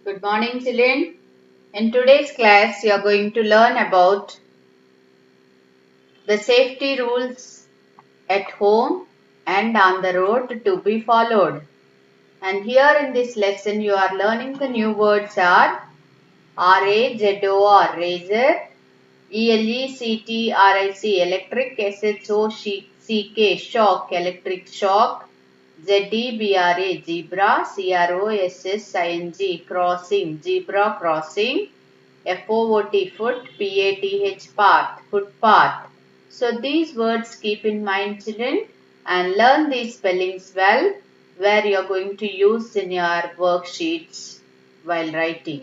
Good morning, children. In today's class, you are going to learn about the safety rules at home and on the road to be followed. And here in this lesson, you are learning the new words are RAZOR, razor, ELECTRIC, electric, SHOCK, shock, electric shock, ZEBRA, zebra, CROSSING, crossing, zebra crossing, FOOT, foot, PATH, path, footpath. So these words keep in mind, children, and learn these spellings well, where you are going to use in your worksheets while writing.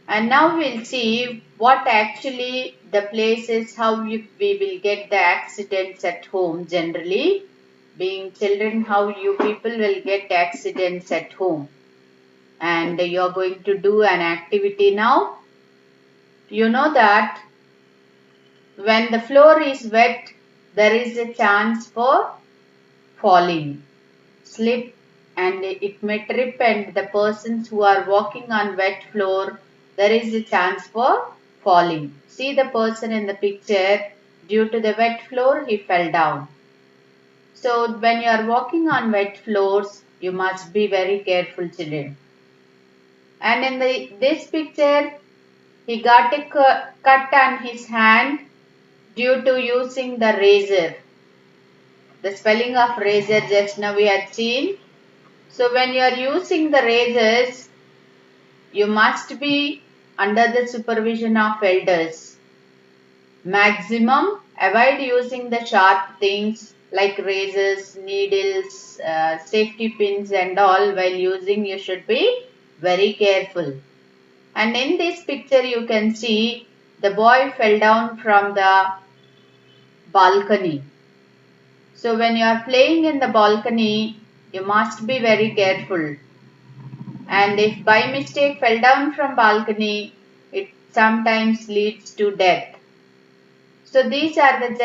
And now we'll see what actually the places how we will get the accidents at home generally. Being children, how you people will get accidents at home. And you're going to do an activity now. You know that when the floor is wet, there is a chance for falling, slip, and it may trip, and the persons who are walking on wet floor, there is a chance for falling. See the person in the picture, due to the wet floor, he fell down. So when you are walking on wet floors, you must be very careful, children. And in this picture, he got a cut on his hand due to using the razor. The spelling of razor just now we had seen. So when you are using the razors, you must be under the supervision of elders. Maximum avoid using the sharp things like razors, needles, safety pins and all. While using, you should be very careful. And in this picture you can see the boy fell down from the balcony. So when you are playing in the balcony, you must be very careful. And if by mistake fell down from balcony, it sometimes leads to death. So these are the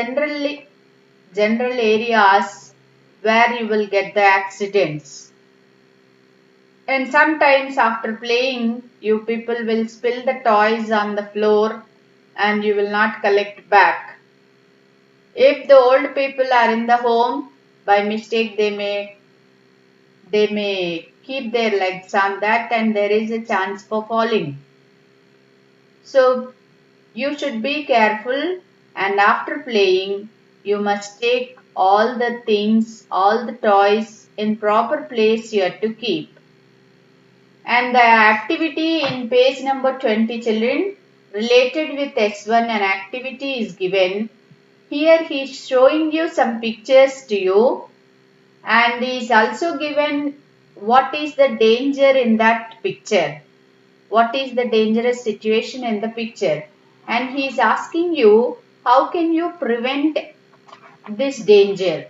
general areas where you will get the accidents. And sometimes after playing, you people will spill the toys on the floor and you will not collect back. If the old people are in the home, by mistake they may keep their legs on that and there is a chance for falling. So you should be careful, and after playing you must take all the things, all the toys in proper place you have to keep. And the activity in page number 20, children, related with S1, an activity is given. Here he is showing you some pictures to you, and he is also given what is the danger in that picture. What is the dangerous situation in the picture? And he is asking you, how can you prevent this danger?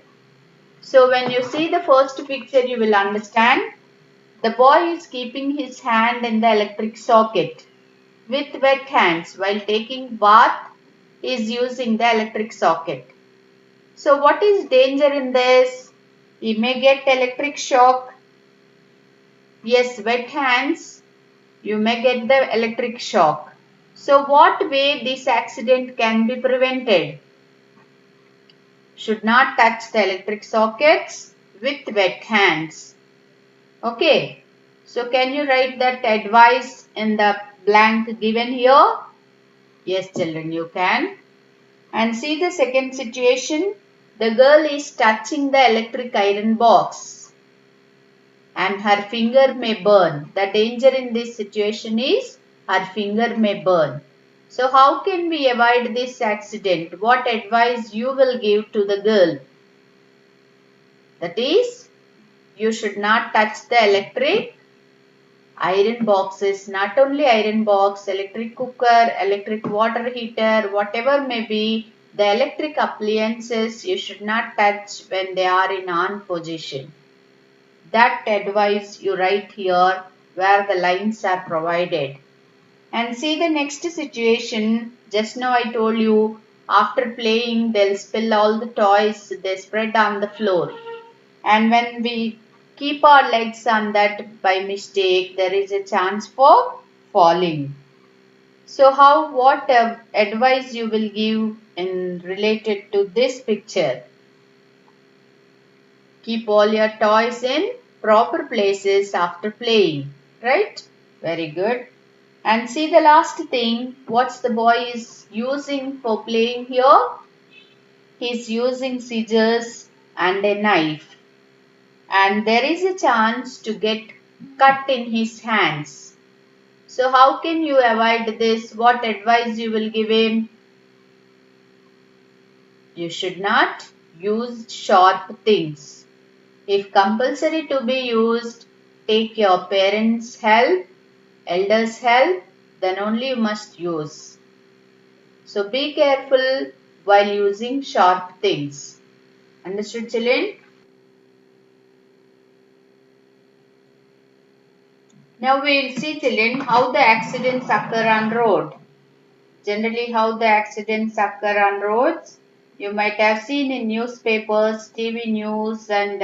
So when you see the first picture, you will understand. The boy is keeping his hand in the electric socket with wet hands while taking bath. He is using the electric socket. So what is danger in this? He may get electric shock. Yes, wet hands, you may get the electric shock. So what way this accident can be prevented? Should not touch the electric sockets with wet hands. Okay. So can you write that advice in the blank given here? Yes, children, you can. And see the second situation. The girl is touching the electric iron box and her finger may burn. The danger in this situation is her finger may burn. So how can we avoid this accident? What advice you will give to the girl? That is, you should not touch the electric iron boxes. Not only iron box, electric cooker, electric water heater, whatever may be, the electric appliances you should not touch when they are in on position. That advice you write here where the lines are provided. And see the next situation. Just now I told you, after playing they'll spill all the toys, they spread on the floor. And when we keep our legs on that by mistake, there is a chance for falling. So what advice you will give in related to this picture? Keep all your toys in proper places after playing, right? Very good. And see the last thing, what's the boy is using for playing here? He's using scissors and a knife. And there is a chance to get cut in his hands. So how can you avoid this? What advice you will give him? You should not use sharp things. If compulsory to be used, take your parents' help, elders' help, then only you must use. So be careful while using sharp things. Understood, children? Now we will see, children, how the accidents occur on road. Generally, how the accidents occur on roads. You might have seen in newspapers, TV news and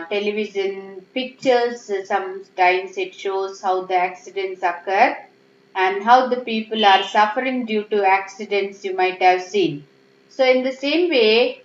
television pictures. Sometimes it shows how the accidents occur and how the people are suffering due to accidents you might have seen. So in the same way,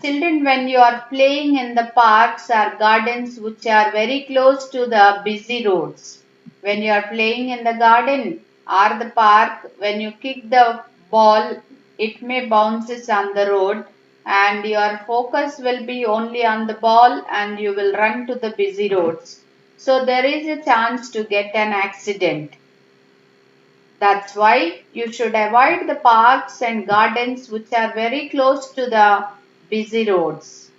children, when you are playing in the parks or gardens which are very close to the busy roads, when you are playing in the garden or the park, when you kick the ball, it may bounces on the road and your focus will be only on the ball and you will run to the busy roads. So there is a chance to get an accident. That's why you should avoid the parks and gardens which are very close to the busy roads.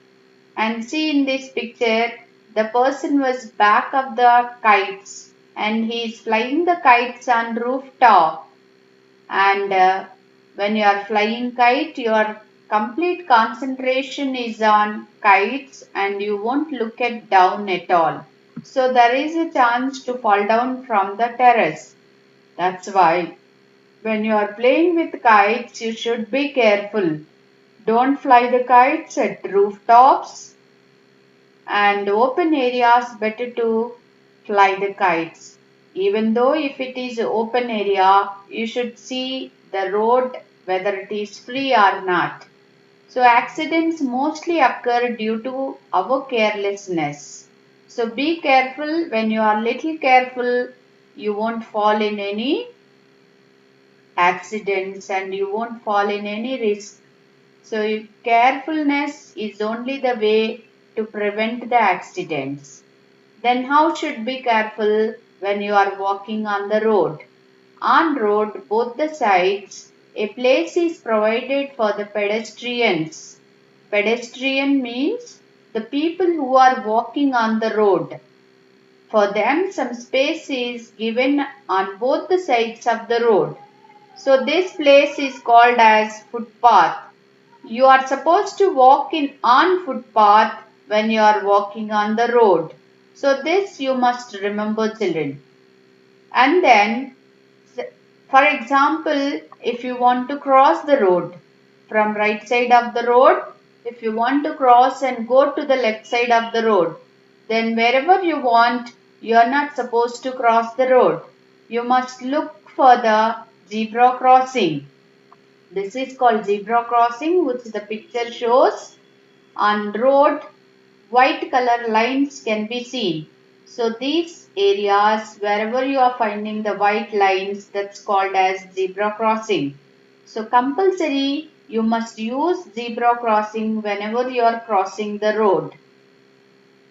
And see in this picture, the person was back of the kites and he is flying the kites on rooftop. And when you are flying kite, your complete concentration is on kites and you won't look at down at all. So there is a chance to fall down from the terrace. That's why when you are playing with kites, you should be careful. Don't fly the kites at rooftops and open areas, better to fly the kites. Even though if it is open area, you should see the road whether it is free or not. So accidents mostly occur due to our carelessness. So be careful. When you are little careful, you won't fall in any accidents and you won't fall in any risk. So carefulness is only the way to prevent the accidents. Then how should be careful when you are walking on the road? On road, both the sides, a place is provided for the pedestrians. Pedestrian means the people who are walking on the road. For them, some space is given on both the sides of the road. So this place is called as footpath. You are supposed to walk in on footpath when you are walking on the road. So this you must remember, children. And then, for example, if you want to cross the road from right side of the road, if you want to cross and go to the left side of the road, then wherever you want, you are not supposed to cross the road. You must look for the zebra crossing. This is called zebra crossing, which the picture shows. On road, white color lines can be seen. So these areas, wherever you are finding the white lines, that's called as zebra crossing. So compulsory, you must use zebra crossing whenever you are crossing the road.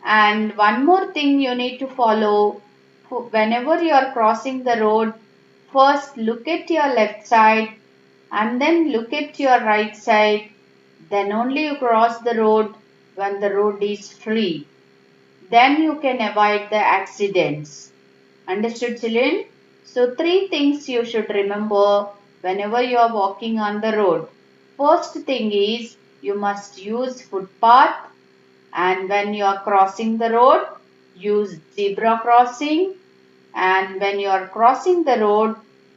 And one more thing you need to follow, whenever you are crossing the road, first look at your left side and then look at your right side. Then only you cross the road when the road is free. Then you can avoid the accidents. Understood, children? So 3 things you should remember whenever you are walking on the road. First thing is you must use footpath, and when you are crossing the road, use zebra crossing, and when you are crossing the road,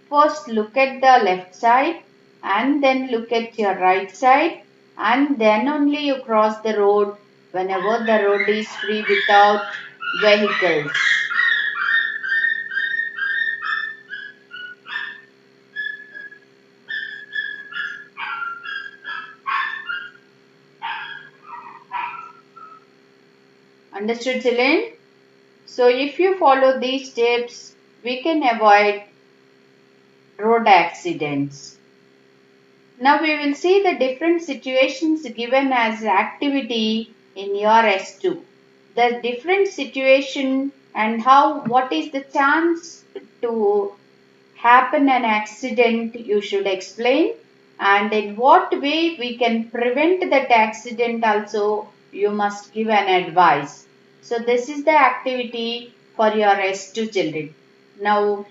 first look at the left side and then look at your right side and then only you cross the road whenever the road is free without vehicles. Understood, children? So if you follow these steps, we can avoid road accidents. Now we will see the different situations given as activity in your S2. The different situation and what is the chance to happen an accident you should explain, and in what way we can prevent that accident also you must give an advice. So this is the activity for your S2 children. Now,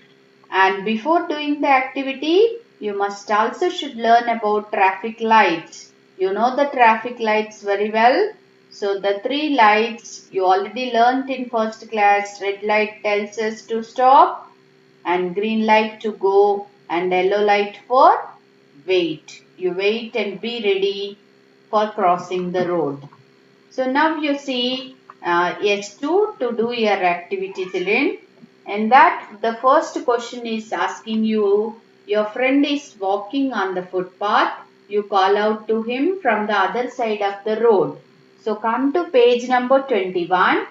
and before doing the activity, you must also should learn about traffic lights. You know the traffic lights very well. So the three lights you already learnt in first class. Red light tells us to stop, and green light to go, and yellow light for wait. You wait and be ready for crossing the road. So now you see S2 to do your activity, children. And that the first question is asking you, your friend is walking on the footpath. You call out to him from the other side of the road. So come to page number 21.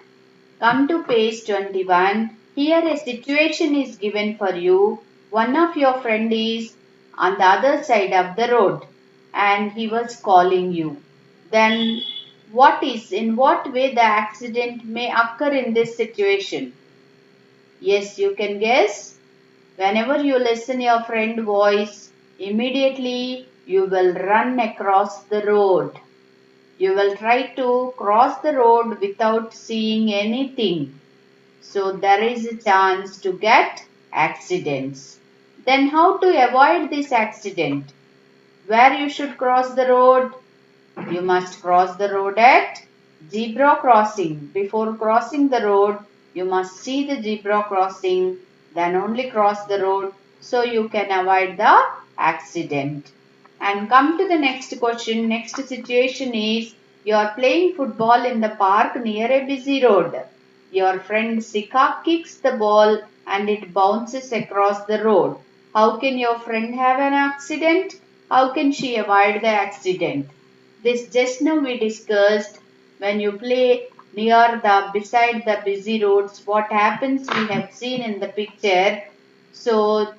Come to page 21. Here a situation is given for you. One of your friend is on the other side of the road and he was calling you. Then in what way the accident may occur in this situation? Yes, you can guess. Whenever you listen your friend voice, immediately you will run across the road. You will try to cross the road without seeing anything. So there is a chance to get accidents. Then how to avoid this accident? Where you should cross the road? You must cross the road at zebra crossing. Before crossing the road, you must see the zebra crossing, then only cross the road so you can avoid the accident. And come to the next question. Next situation is you are playing football in the park near a busy road. Your friend Sika kicks the ball and it bounces across the road. How can your friend have an accident? How can she avoid the accident? This just now we discussed. When you play beside the busy roads, what happens we have seen in the picture. So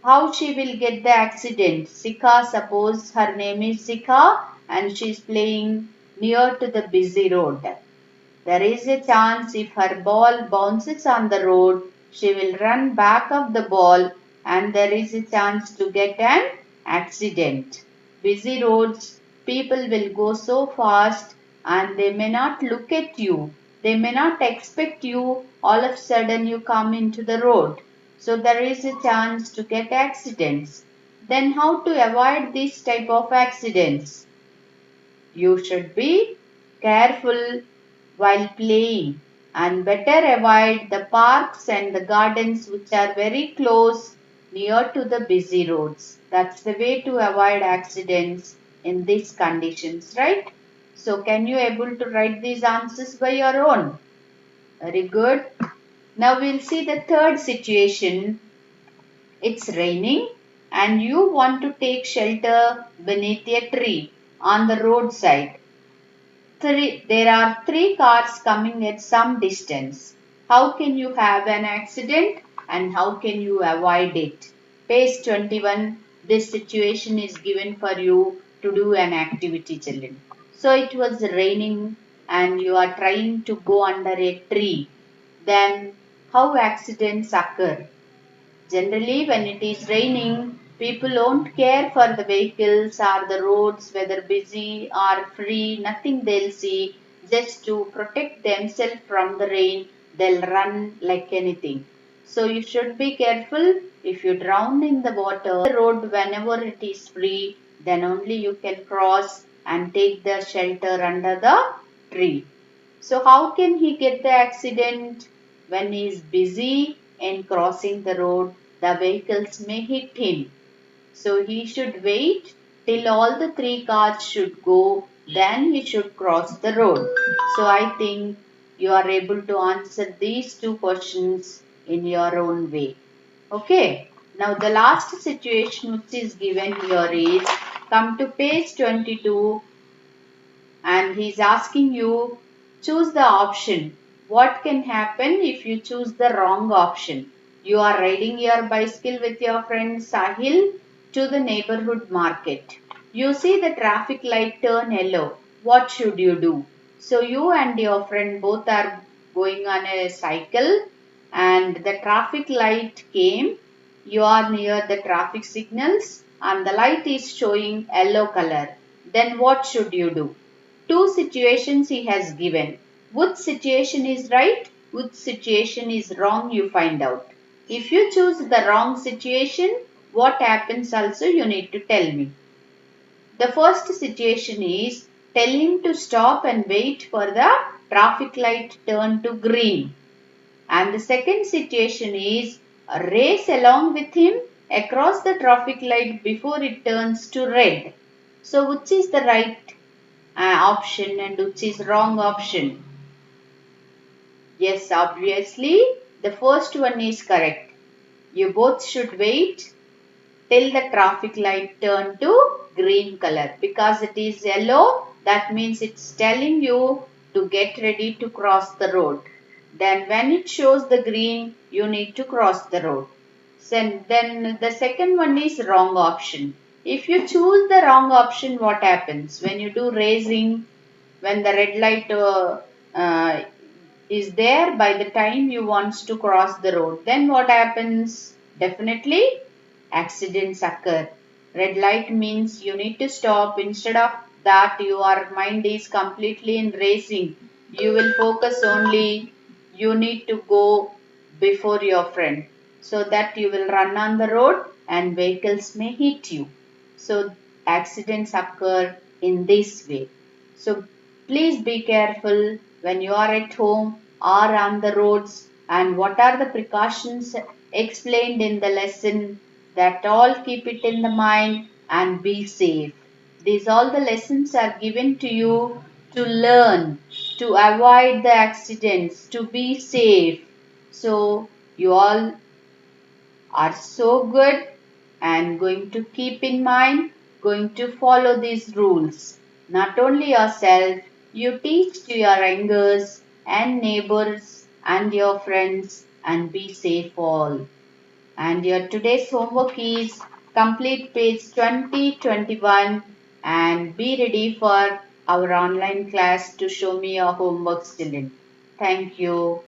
how she will get the accident? Sika, suppose her name is Sika and she is playing near to the busy road. There is a chance if her ball bounces on the road, she will run back of the ball and there is a chance to get an accident. Busy roads, people will go so fast and they may not look at you. They may not expect you. All of a sudden you come into the road. So there is a chance to get accidents. Then how to avoid this type of accidents? You should be careful while playing and better avoid the parks and the gardens which are very close near to the busy roads. That's the way to avoid accidents in these conditions, right? So can you able to write these answers by your own? Very good. Now we'll see the third situation. It's raining and you want to take shelter beneath a tree on the roadside. There are three cars coming at some distance. How can you have an accident and how can you avoid it? Page 21, this situation is given for you to do an activity, children. So it was raining and you are trying to go under a tree. Then how accidents occur? Generally, when it is raining, people won't care for the vehicles or the roads, whether busy or free, nothing they'll see. Just to protect themselves from the rain, they'll run like anything. So you should be careful. If you drown in the water, the road whenever it is free, then only you can cross and take the shelter under the tree. So how can he get the accident? When he is busy in crossing the road, the vehicles may hit him. So he should wait till all the three cars should go. then you should cross the road. So I think you are able to answer these two questions in your own way. Okay. Now the last situation which is given here is, come to page 22, and he's asking you, choose the option. What can happen if you choose the wrong option? You are riding your bicycle with your friend Sahil to the neighborhood market. You see the traffic light turn yellow. What should you do? So you and your friend both are going on a cycle, and the traffic light came. You are near the traffic signals and the light is showing yellow color. Then what should you do? Two situations he has given. Which situation is right? Which situation is wrong, you find out. If you choose the wrong situation, what happens also you need to tell me. The first situation is, tell him to stop and wait for the traffic light turn to green. And the second situation is, race along with him across the traffic light before it turns to red. So which is the right option and which is wrong option? Yes, obviously the first one is correct. You both should wait till the traffic light turn to green color, because it is yellow, that means it's telling you to get ready to cross the road. Then when it shows the green, you need to cross the road. Then the second one is wrong option. If you choose the wrong option, what happens? When you do racing, when the red light uh, is there, by the time you want to cross the road, then what happens? Definitely accidents occur. Red light means you need to stop. Instead of that, your mind is completely in racing. You will focus only, you need to go before your friend, so that you will run on the road and vehicles may hit you. So accidents occur in this way. So please be careful when you are at home or on the roads, and what are the precautions explained in the lesson, that all keep it in the mind and be safe. These all the lessons are given to you to learn, to avoid the accidents, to be safe. So you all are so good and going to keep in mind, going to follow these rules. Not only yourself, you teach to your youngers and neighbors and your friends, and be safe all. And your today's homework is, complete page 20, 21, and be ready for our online class to show me your homework, student. Thank you.